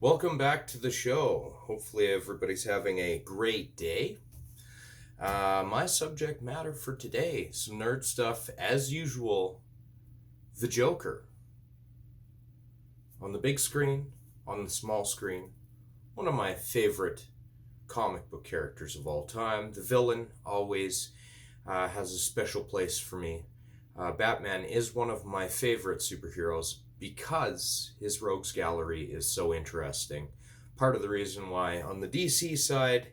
Welcome back to the show. Hopefully, everybody's having a great day. My subject matter for today, some nerd stuff as usual. The Joker. On the big screen, on the small screen, one of my favorite comic book characters of all time. The villain always has a special place for me. Batman is one of my favorite superheroes because his rogues gallery is so interesting. Part of the reason why on the DC side,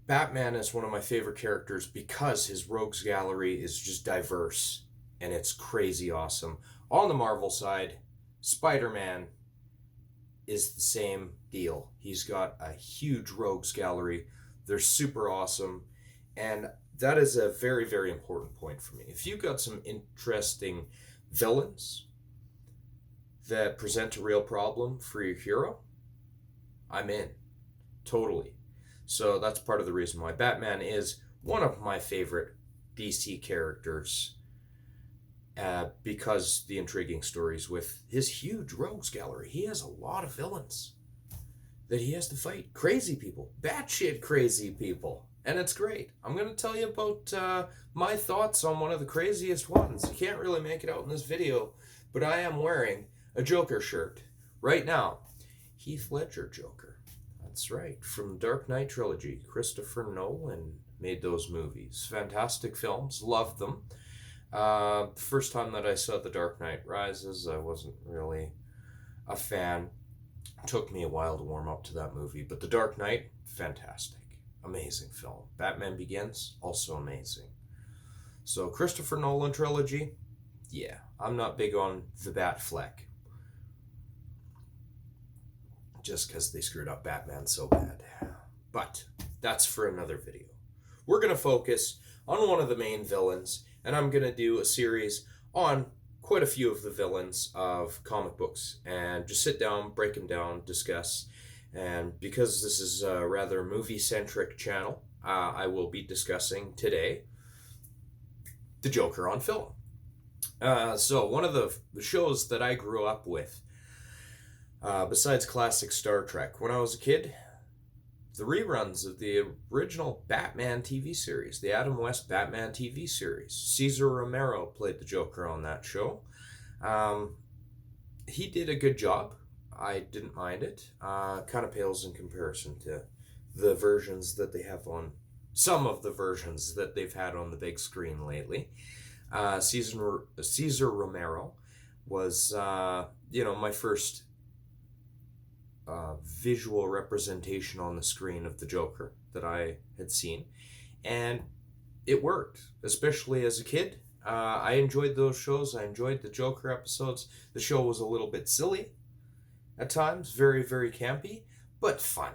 Batman is one of my favorite characters because his rogues gallery is just diverse and it's crazy awesome. On the Marvel side, Spider-Man is the same deal. He's got a huge rogues gallery. They're super awesome. And that is a very, very important point for me. If you've got some interesting villains that present a real problem for your hero, I'm in. Totally. So that's part of the reason why Batman is one of my favorite DC characters, because the intriguing stories with his huge rogues gallery. He has a lot of villains that he has to fight. Crazy people. Batshit crazy people. And it's great. I'm going to tell you about my thoughts on one of the craziest ones. You can't really make it out in this video, but I am wearing a Joker shirt right now. Heath Ledger Joker. That's right. From the Dark Knight trilogy. Christopher Nolan made those movies. Fantastic films. Loved them. First time that I saw The Dark Knight Rises, I wasn't really a fan. It took me a while to warm up to that movie. But The Dark Knight, fantastic. Amazing film. Batman Begins, also amazing. So Christopher Nolan trilogy, yeah, I'm not big on the Batfleck. Just because they screwed up Batman so bad. But that's for another video. We're going to focus on one of the main villains, and I'm going to do a series on quite a few of the villains of comic books, and just sit down, break them down, discuss. And because this is a rather movie-centric channel, I will be discussing today the Joker on film. So one of the shows that I grew up with, besides classic Star Trek, when I was a kid, the reruns of the original Batman TV series, the Adam West Batman TV series. Cesar Romero played the Joker on that show. He did a good job. I didn't mind it. Kind of pales in comparison to the versions that they have on, some of the versions that they've had on the big screen lately. Cesar Romero was, my first visual representation on the screen of the Joker that I had seen. And it worked, especially as a kid. I enjoyed those shows. I enjoyed the Joker episodes. The show was a little bit silly at times, very, very campy, but fun.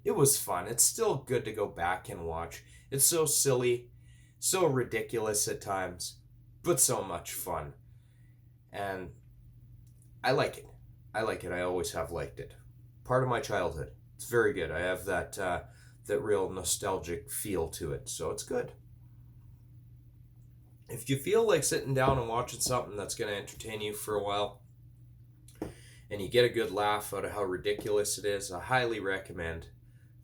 It was fun. It's still good to go back and watch. It's so silly, so ridiculous at times, but so much fun. And I like it. I always have liked it. Part of my childhood. It's very good. I have that real nostalgic feel to it, so it's good. If you feel like sitting down and watching something that's going to entertain you for a while, and you get a good laugh out of how ridiculous it is, I highly recommend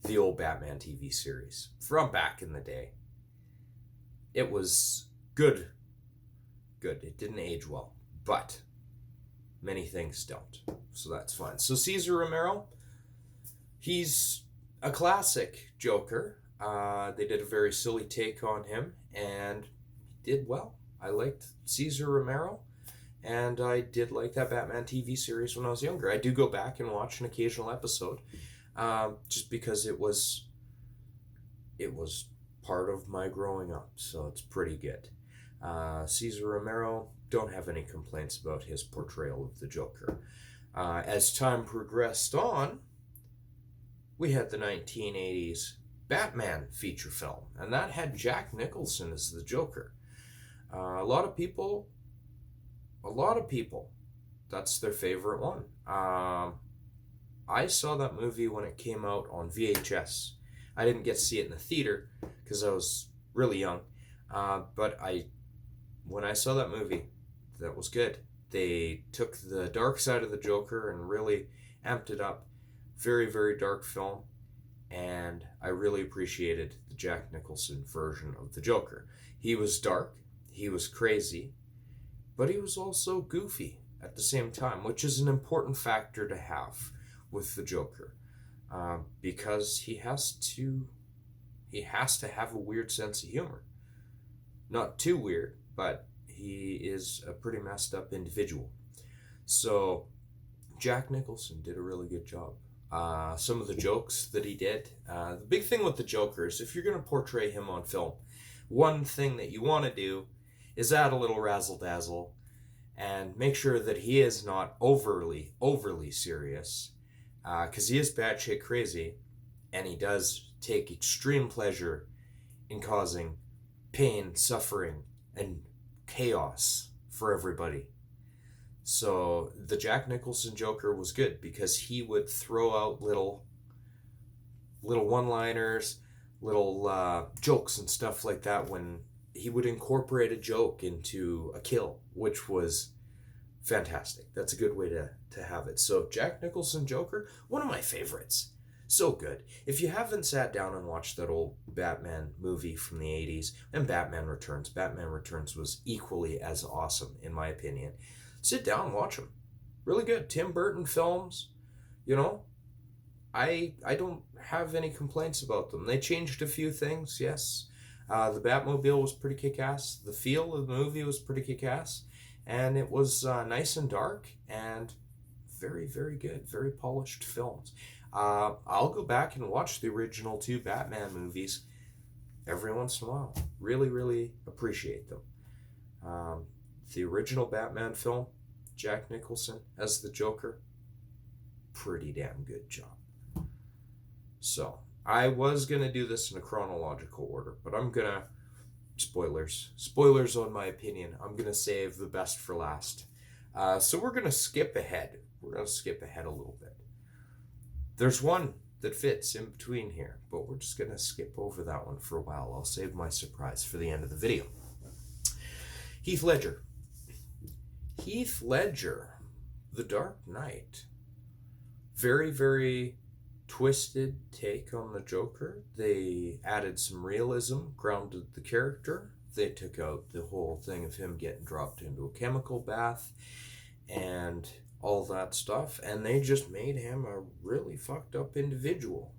the old Batman TV series from back in the day. It was good. It didn't age well, but many things don't, so that's fine. So Cesar Romero, he's a classic Joker. They did a very silly take on him, and he did well. I liked Cesar Romero. And I did like that Batman TV series when I was younger. I do go back and watch an occasional episode, just because it was part of my growing up, so it's pretty good. Cesar Romero, don't have any complaints about his portrayal of the Joker. As time progressed on, we had the 1980s Batman feature film, and that had Jack Nicholson as the Joker. A lot of people, that's their favorite one. I saw that movie when it came out on VHS. I didn't get to see it in the theater because I was really young. But when I saw that movie, that was good. They took the dark side of the Joker and really amped it up. Very, very dark film. And I really appreciated the Jack Nicholson version of the Joker. He was dark, he was crazy, but he was also goofy at the same time, which is an important factor to have with the Joker, because he has to have a weird sense of humor. Not too weird, but he is a pretty messed up individual. So Jack Nicholson did a really good job. Some of the jokes that he did. The big thing with the Joker is if you're going to portray him on film, one thing that you want to do is add a little razzle dazzle and make sure that he is not overly serious, because he is batshit crazy and he does take extreme pleasure in causing pain, suffering, and chaos for everybody. So the Jack Nicholson Joker was good because he would throw out little one-liners, little jokes and stuff like that when he would incorporate a joke into a kill, which was fantastic. That's a good way to have it. So Jack Nicholson Joker, one of my favorites. So good. If you haven't sat down and watched that old Batman movie from the 80s, and Batman Returns was equally as awesome, in my opinion. Sit down and watch them. Really good. Tim Burton films, you know, I don't have any complaints about them. They changed a few things, yes. The Batmobile was pretty kick-ass. The feel of the movie was pretty kick-ass. And it was nice and dark and very, very good. Very polished films. I'll go back and watch the original 2 Batman movies every once in a while. Really, really appreciate them. The original Batman film, Jack Nicholson as the Joker, pretty damn good job. So, I was going to do this in a chronological order, but I'm going to... Spoilers on my opinion. I'm going to save the best for last. So we're going to skip ahead. We're going to skip ahead a little bit. There's one that fits in between here, but we're just going to skip over that one for a while. I'll save my surprise for the end of the video. Heath Ledger. Heath Ledger, The Dark Knight. Very, very twisted take on the Joker. They added some realism, grounded the character. They took out the whole thing of him getting dropped into a chemical bath and all that stuff, and they just made him a really fucked up individual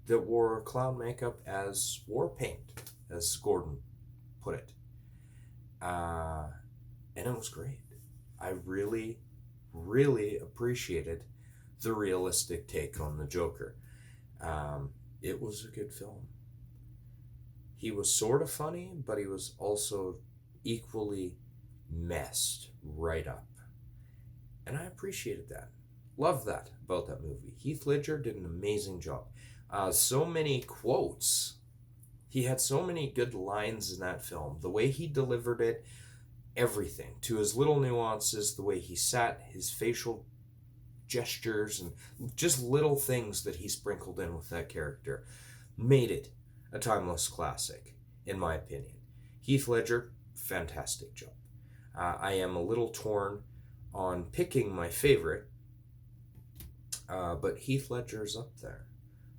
that wore clown makeup as war paint, as Gordon put it. And it was great. I really, really appreciated the realistic take on the Joker. It was a good film. He was sort of funny, but he was also equally messed right up. And I appreciated that. Loved that about that movie. Heath Ledger did an amazing job. So many quotes. He had so many good lines in that film. The way he delivered it, everything. To his little nuances, the way he sat, his facial gestures, and just little things that he sprinkled in with that character made it a timeless classic, in my opinion. Heath Ledger, fantastic job. I am a little torn on picking my favorite, but Heath Ledger's up there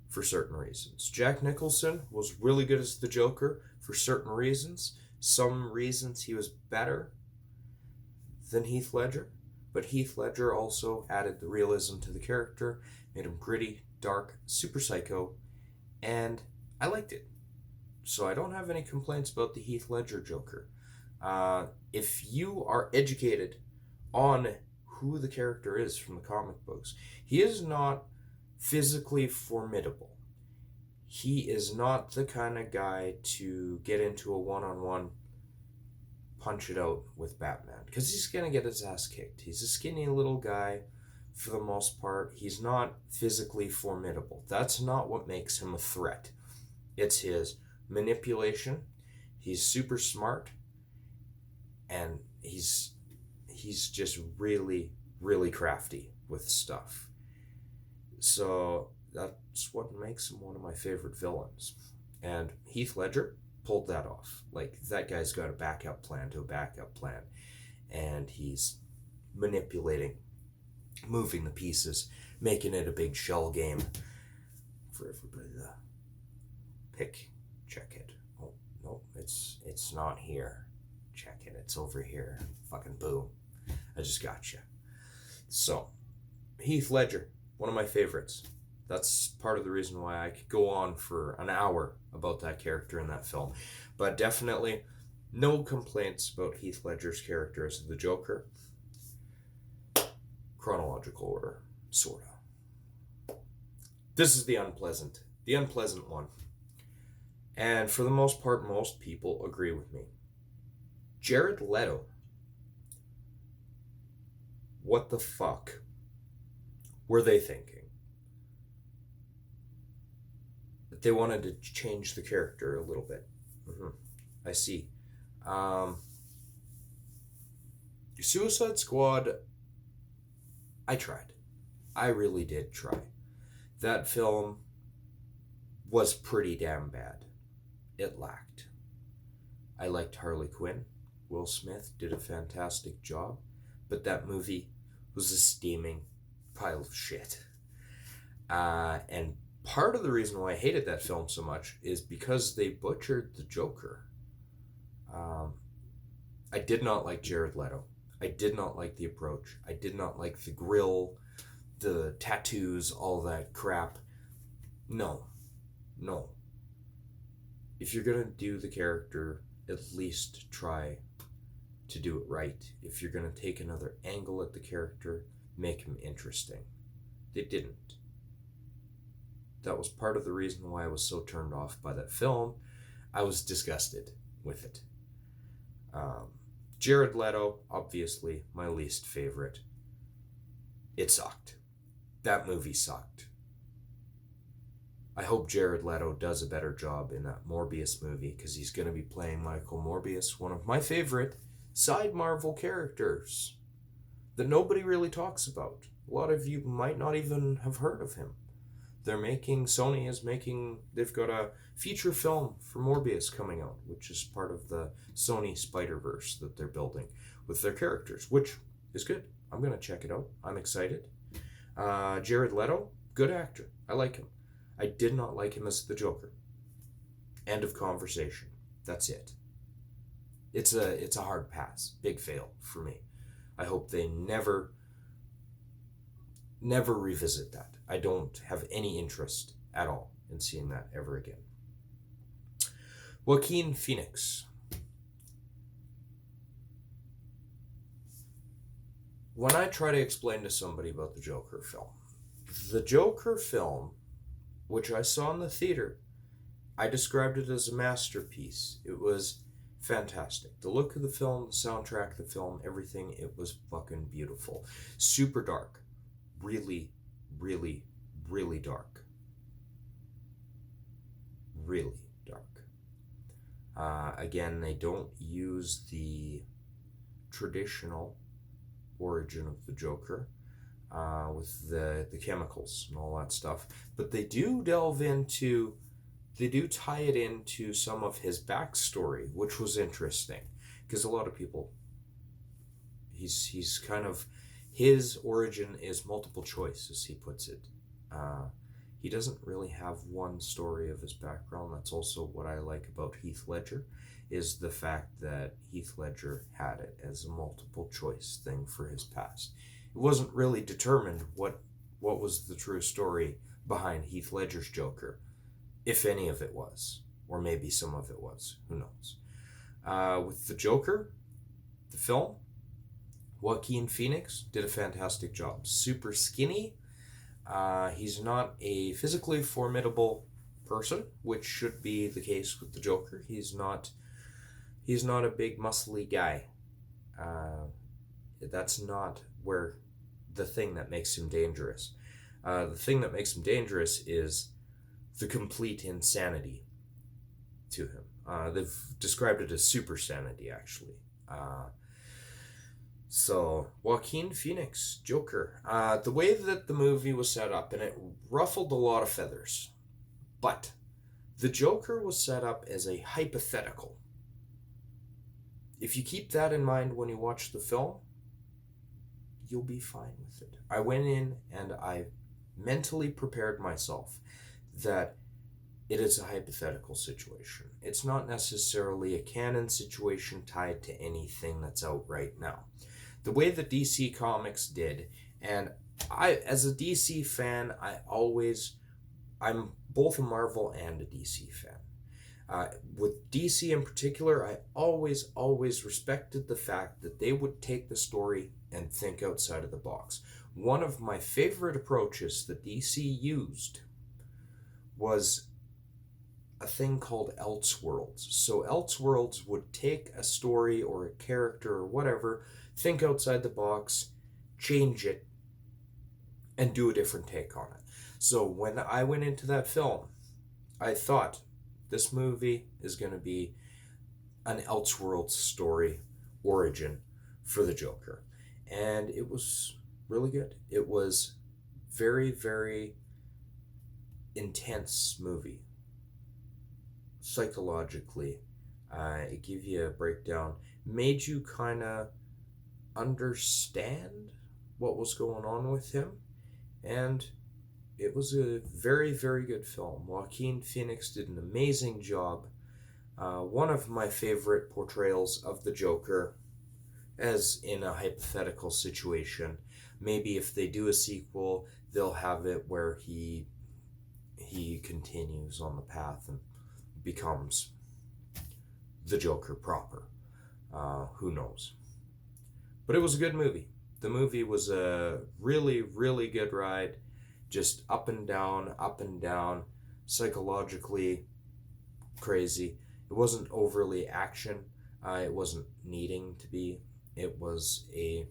for certain reasons. Jack Nicholson was really good as the Joker for certain reasons. Some reasons he was better than Heath Ledger, but Heath Ledger also added the realism to the character, made him gritty, dark, super psycho, and I liked it. So I don't have any complaints about the Heath Ledger Joker. If you are educated on who the character is from the comic books, he is not physically formidable. He is not the kind of guy to get into a one-on-one, punch it out with Batman, because he's going to get his ass kicked. He's a skinny little guy for the most part. He's not physically formidable. That's not what makes him a threat. It's his manipulation. He's super smart, and he's just really, really crafty with stuff. So that's what makes him one of my favorite villains. And Heath Ledger pulled that off. Like, that guy's got a backup plan to a backup plan. And he's manipulating, moving the pieces, making it a big shell game for everybody to pick. Check it. Oh, no, it's not here. Check it. It's over here. Fucking boom. I just got you. So, Heath Ledger, one of my favorites. That's part of the reason why I could go on for an hour about that character in that film. But definitely, no complaints about Heath Ledger's character as the Joker. Chronological order, sorta. This is the unpleasant one. And for the most part, most people agree with me. Jared Leto. What the fuck were they thinking? They wanted to change the character a little bit. I see. Suicide Squad, I tried. I really did try. That film was pretty damn bad. It lacked. I liked Harley Quinn. Will Smith did a fantastic job. But that movie was a steaming pile of shit. And part of the reason why I hated that film so much is because they butchered the Joker. I did not like Jared Leto. I did not like the approach. I did not like the grill, the tattoos, all that crap. No. If you're going to do the character, at least try to do it right. If you're going to take another angle at the character, make him interesting. They didn't. That was part of the reason why I was so turned off by that film. I was disgusted with it. Jared Leto, obviously, my least favorite. It sucked. That movie sucked. I hope Jared Leto does a better job in that Morbius movie, because he's going to be playing Michael Morbius, one of my favorite side Marvel characters that nobody really talks about. A lot of you might not even have heard of him. They've got a feature film for Morbius coming out, which is part of the Sony Spider-Verse that they're building with their characters, which is good. I'm going to check it out. I'm excited. Jared Leto, good actor. I like him. I did not like him as the Joker. End of conversation. That's it. It's a hard pass. Big fail for me. I hope they never revisit that. I don't have any interest at all in seeing that ever again. Joaquin Phoenix. When I try to explain to somebody about the Joker film, which I saw in the theater, I described it as a masterpiece. It was fantastic. The look of the film, the soundtrack of the film, everything, it was fucking beautiful. Super dark. Really, really, really dark. Really dark. Again, they don't use the traditional origin of the Joker with the chemicals and all that stuff, but they do tie it into some of his backstory, which was interesting, because a lot of people, he's kind of, his origin is multiple choice, as he puts it. He doesn't really have one story of his background. That's also what I like about Heath Ledger, is the fact that Heath Ledger had it as a multiple choice thing for his past. It wasn't really determined what was the true story behind Heath Ledger's Joker, if any of it was, or maybe some of it was. Who knows? With the Joker, the film, Joaquin Phoenix did a fantastic job. Super skinny. He's not a physically formidable person, which should be the case with the Joker. He's not a big muscly guy. That's not where the thing that makes him dangerous. The thing that makes him dangerous is the complete insanity to him. They've described it as super sanity, actually. So, Joaquin Phoenix, Joker. The way that the movie was set up, and it ruffled a lot of feathers, but the Joker was set up as a hypothetical. If you keep that in mind when you watch the film, you'll be fine with it. I went in and I mentally prepared myself that it is a hypothetical situation. It's not necessarily a canon situation tied to anything that's out right now. The way that DC Comics did, and I, as a DC fan, I'm both a Marvel and a DC fan. With DC in particular, I always respected the fact that they would take the story and think outside of the box. One of my favorite approaches that DC used was a thing called Elseworlds. So Elseworlds would take a story or a character or whatever, think outside the box, change it, and do a different take on it. So when I went into that film, I thought this movie is going to be an Elseworlds story origin for the Joker. And it was really good. It was very, very intense movie. Psychologically, it gave you a breakdown, made you kind of understand what was going on with him, and it was a very, very good film. Joaquin Phoenix did an amazing job. One of my favorite portrayals of the Joker, as in a hypothetical situation. Maybe if they do a sequel, they'll have it where he continues on the path and becomes the Joker proper. Who knows? But it was a good movie. The movie was a really, really good ride. Just up and down, psychologically crazy. It wasn't overly action. It wasn't needing to be. It was a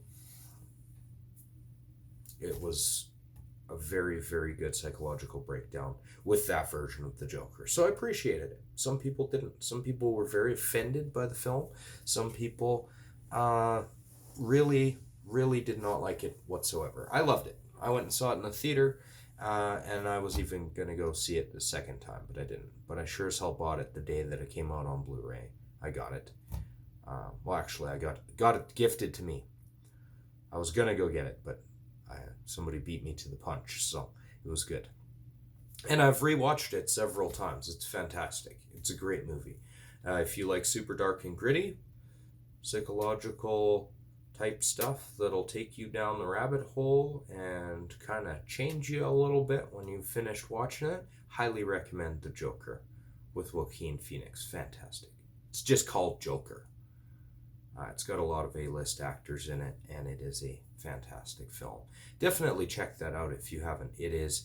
very, very good psychological breakdown with that version of the Joker. So I appreciated it. Some people didn't. Some people were very offended by the film. Some people really, really did not like it whatsoever. I loved it. I went and saw it in the theater, and I was even going to go see it the second time, but I didn't. But I sure as hell bought it the day that it came out on Blu-ray. I got it. Well, actually, I got it gifted to me. I was going to go get it, but somebody beat me to the punch, so it was good. And I've rewatched it several times. It's fantastic. It's a great movie. If you like super dark and gritty, psychological type stuff that'll take you down the rabbit hole and kind of change you a little bit when you finish watching it, highly recommend The Joker with Joaquin Phoenix. Fantastic. It's just called Joker. It's got a lot of A-list actors in it, and it is a fantastic film. Definitely check that out if you haven't. It is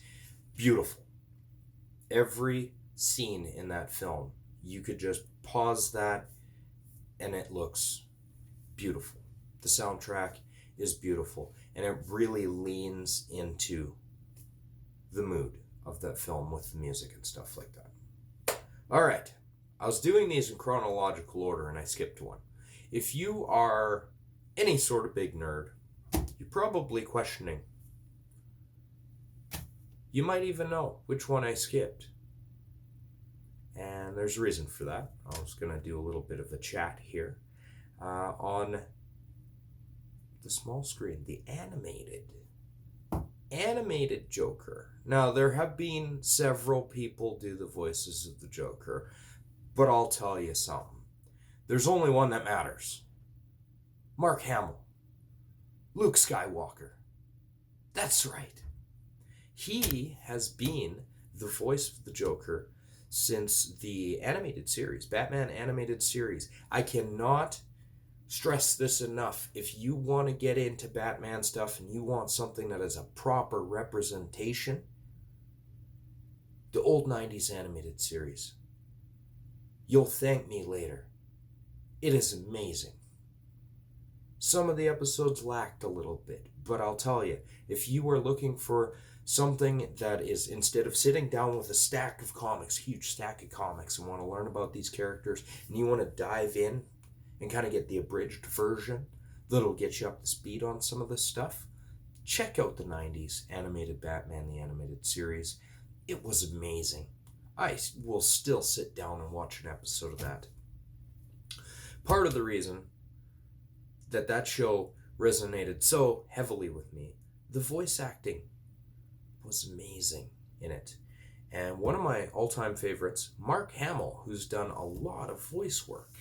beautiful. Every scene in that film, you could just pause that, and it looks beautiful. The soundtrack is beautiful, and it really leans into the mood of that film with the music and stuff like that. All right. I was doing these in chronological order, and I skipped one. If you are any sort of big nerd, you're probably questioning. You might even know which one I skipped. And there's a reason for that. I was going to do a little bit of a chat here on the small screen, the animated Joker. Now, there have been several people do the voices of the Joker, but I'll tell you something. There's only one that matters. Mark Hamill. Luke Skywalker. That's right. He has been the voice of the Joker since the animated series, Batman animated series. I cannot stress this enough. If you want to get into Batman stuff and you want something that is a proper representation, the old 90s animated series. You'll thank me later. It is amazing. Some of the episodes lacked a little bit, but I'll tell you, if you are looking for something that is, instead of sitting down with a stack of comics, huge stack of comics, and want to learn about these characters, and you want to dive in and kind of get the abridged version that'll get you up to speed on some of this stuff, check out the 90s animated Batman, the animated series. It was amazing. I will still sit down and watch an episode of that. Part of the reason that show resonated so heavily with me. The voice acting was amazing in it. And one of my all-time favorites, Mark Hamill, who's done a lot of voice work.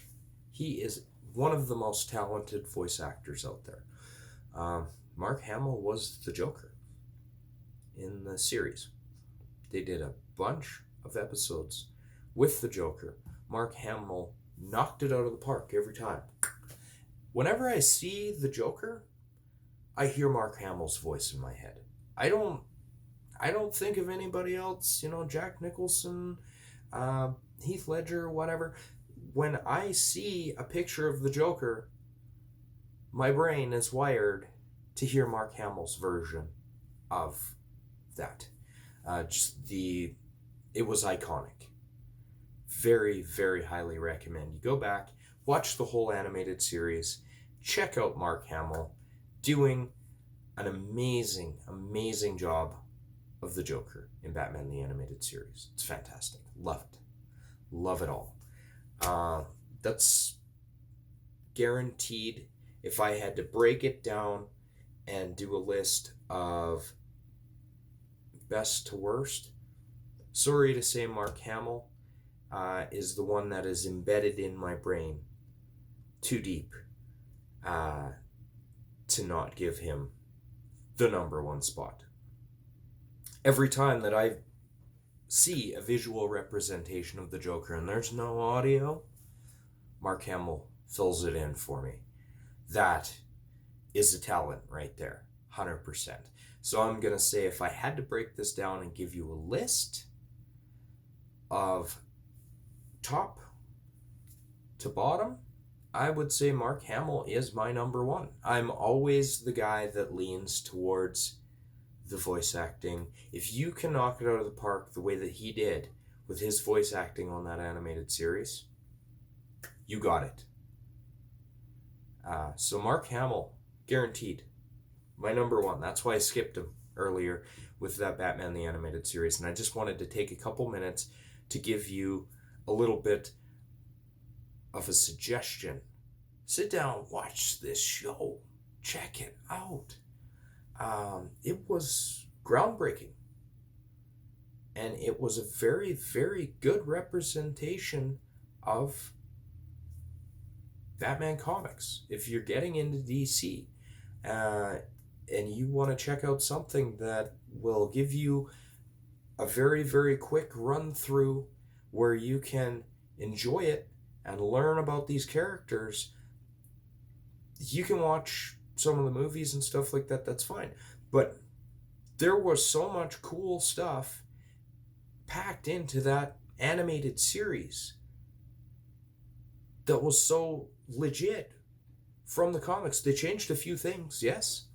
He is one of the most talented voice actors out there. Mark Hamill was the Joker in the series. They did a bunch of episodes with the Joker. Mark Hamill knocked it out of the park every time. Whenever I see the Joker, I hear Mark Hamill's voice in my head. I don't think of anybody else, Jack Nicholson, Heath Ledger, whatever. When I see a picture of the Joker, my brain is wired to hear Mark Hamill's version of that. It was iconic. Very, very highly recommend you go back, watch the whole animated series, check out Mark Hamill doing an amazing, amazing job of the Joker in Batman the Animated Series. It's fantastic. Love it. Love it all. That's guaranteed. If I had to break it down and do a list of best to worst, sorry to say Mark Hamill is the one that is embedded in my brain too deep to not give him the number one spot. Every time that I see a visual representation of the Joker and there's no audio, Mark Hamill fills it in for me. That is a talent right there, 100%. So I'm going to say, if I had to break this down and give you a list of top to bottom, I would say Mark Hamill is my number one. I'm always the guy that leans towards the voice acting. If you can knock it out of the park the way that he did with his voice acting on that animated series, you got it. So Mark Hamill, guaranteed, my number one. That's why I skipped him earlier with that Batman the Animated Series. And I just wanted to take a couple minutes to give you a little bit of a suggestion. Sit down, watch this show. Check it out. It was groundbreaking. And it was a very, very good representation of Batman comics. If you're getting into DC and you want to check out something that will give you a very, very quick run through where you can enjoy it and learn about these characters, you can watch some of the movies and stuff like that. That's fine. But there was so much cool stuff packed into that animated series that was so legit from the comics. They changed a few things, yes.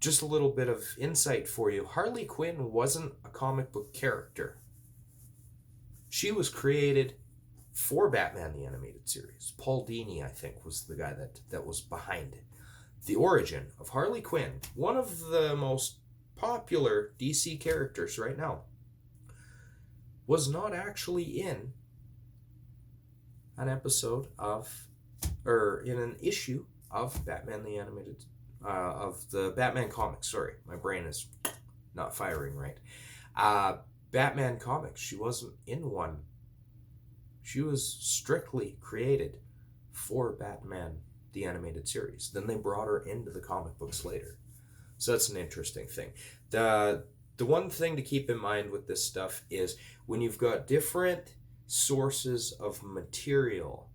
Just a little bit of insight for you. Harley Quinn wasn't a comic book character. She was created for Batman the Animated Series. Paul Dini, I think, was the guy that was behind it. The origin of Harley Quinn, one of the most popular DC characters right now, was not actually in an episode of, or in an issue of Batman the Animated, of the Batman comics. Sorry, my brain is not firing right. Batman comics, she wasn't in one. She was strictly created for Batman the Animated Series. Then they brought her into the comic books later. So that's an interesting thing. The one thing to keep in mind with this stuff is when you've got different sources of material,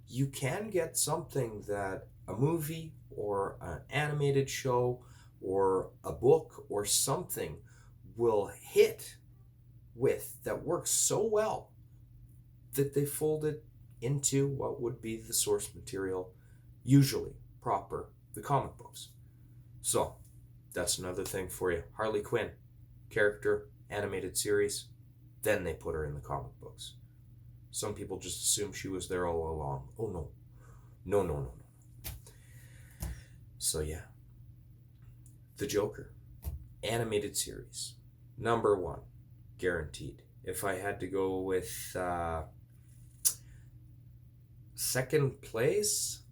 you can get something that a movie or an animated show or a book or something will hit with that works so well that they fold it into what would be the source material, usually proper, the comic books. So that's another thing for you. Harley Quinn, character, animated series, then they put her in the comic books. Some people just assume she was there all along. Oh no. No. So yeah. The Joker, animated series, number one, guaranteed. If I had to go with second place,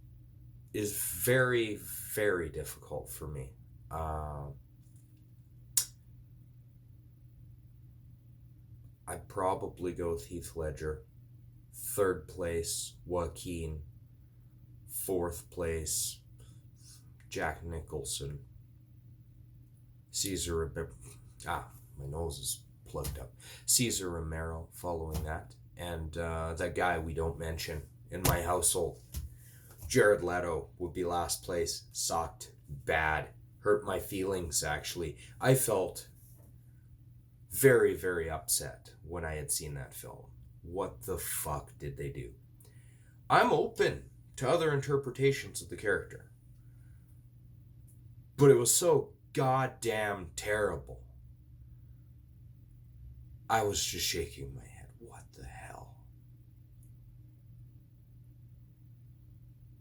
is very, very difficult for me. I'd probably go with Heath Ledger. Third place, Joaquin. Fourth place, Jack Nicholson. My nose is plugged up. Cesar Romero following that. And that guy we don't mention in my household, Jared Leto, would be last place. Sucked. Bad. Hurt my feelings, actually. I felt very, very upset when I had seen that film. What the fuck did they do? I'm open to other interpretations of the character, but it was so goddamn terrible. I was just shaking my head. What the hell?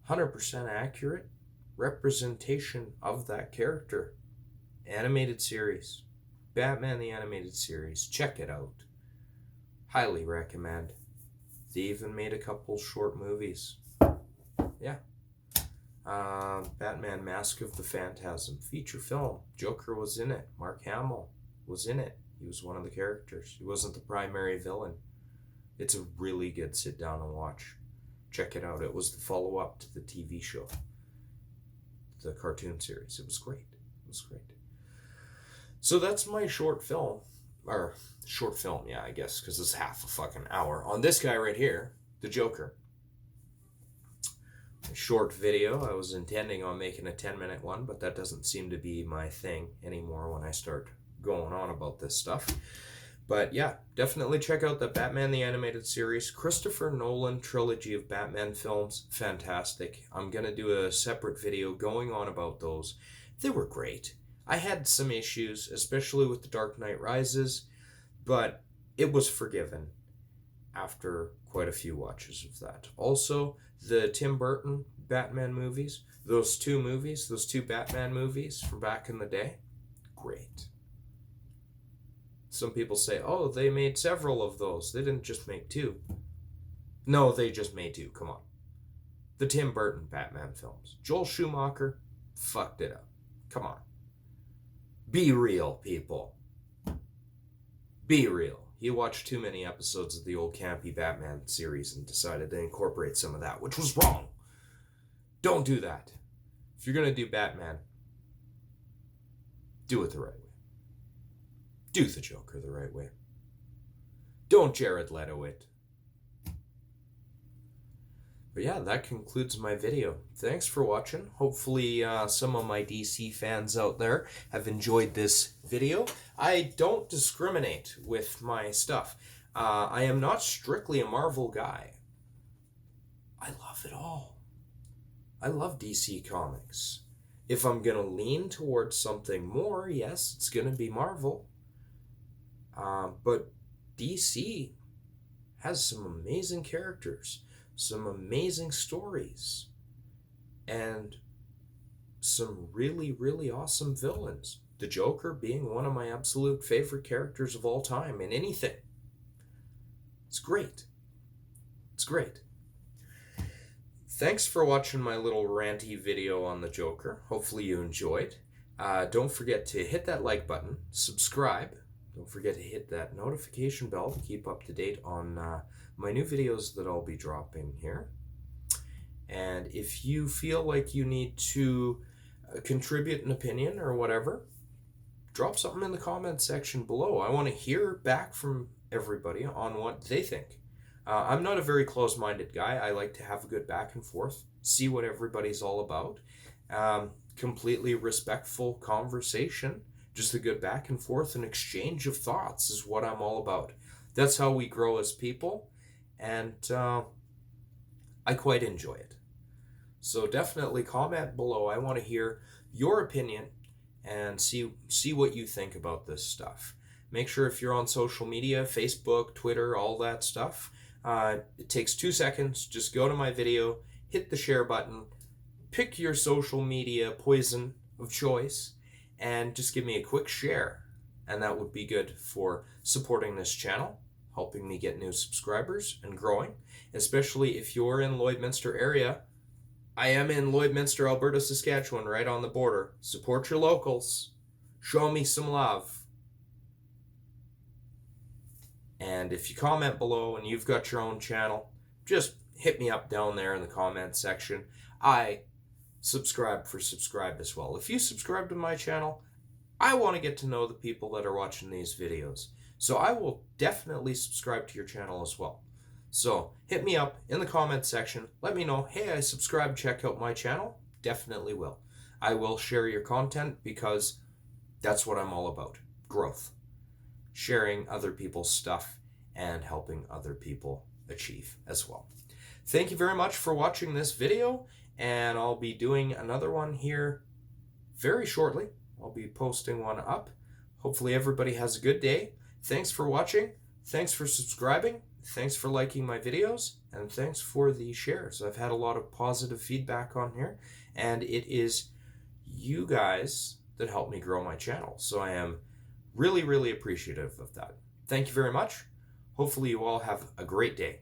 100% accurate representation of that character. Animated series. Batman the Animated Series. Check it out. Highly recommend. They even made a couple short movies. Yeah. Batman Mask of the Phantasm. Feature film. Joker was in it. Mark Hamill was in it. He was one of the characters. He wasn't the primary villain. It's a really good sit down and watch. Check it out. It was the follow-up to the TV show. The cartoon series. It was great. So that's my short film. Or, short film, yeah, I guess, because it's half a fucking hour. On this guy right here, the Joker. A short video. I was intending on making a 10-minute one, but that doesn't seem to be my thing anymore when I start going on about this stuff. But yeah, definitely check out the Batman the Animated Series. Christopher Nolan trilogy of Batman films. Fantastic. I'm going to do a separate video going on about those. They were great. I had some issues, especially with The Dark Knight Rises, but it was forgiven after quite a few watches of that. Also, the Tim Burton Batman movies, those two Batman movies from back in the day, great. Some people say, oh, they made several of those. They didn't just make two. No, they just made two. Come on. The Tim Burton Batman films. Joel Schumacher fucked it up. Come on. Be real, people. Be real. He watched too many episodes of the old campy Batman series and decided to incorporate some of that, which was wrong. Don't do that. If you're going to do Batman, do it the right way. Do the Joker the right way. Don't Jared Leto it. But yeah, that concludes my video. Thanks for watching. Hopefully some of my DC fans out there have enjoyed this video. I don't discriminate with my stuff. I am not strictly a Marvel guy. I love it all. I love DC Comics. If I'm going to lean towards something more, yes, it's going to be Marvel. But DC has some amazing characters, some amazing stories, and some really, really awesome villains. The Joker being one of my absolute favorite characters of all time in anything. It's great. It's great. Thanks for watching my little ranty video on the Joker. Hopefully you enjoyed. Don't forget to hit that like button, subscribe. Don't forget to hit that notification bell to keep up to date on my new videos that I'll be dropping here. And if you feel like you need to contribute an opinion or whatever, drop something in the comment section below. I want to hear back from everybody on what they think. I'm not a very close-minded guy. I like to have a good back and forth, see what everybody's all about. Completely respectful conversation. Just a good back and forth and exchange of thoughts is what I'm all about. That's how we grow as people, and I quite enjoy it. So definitely comment below. I want to hear your opinion and see what you think about this stuff. Make sure if you're on social media, Facebook, Twitter, all that stuff, it takes 2 seconds. Just go to my video, hit the share button, pick your social media poison of choice, and just give me a quick share. And that would be good for supporting this channel, helping me get new subscribers and growing. Especially if you're in Lloydminster area, I am in Lloydminster, Alberta, Saskatchewan, right on the border. Support your locals. Show me some love. And if you comment below and you've got your own channel, just hit me up down there in the comment section. I subscribe as well. If you subscribe to my channel, I want to get to know the people that are watching these videos. So I will definitely subscribe to your channel as well. So hit me up in the comment section. Let me know, hey, I subscribed, check out my channel. Definitely will. I will share your content because that's what I'm all about. Growth. Sharing other people's stuff and helping other people achieve as well. Thank you very much for watching this video, and I'll be doing another one here very shortly. I'll be posting one up. Hopefully everybody has a good day. Thanks for watching. Thanks for subscribing. Thanks for liking my videos, and thanks for the shares. I've had a lot of positive feedback on here, and it is you guys that help me grow my channel. So I am really, really appreciative of that. Thank you very much. Hopefully you all have a great day.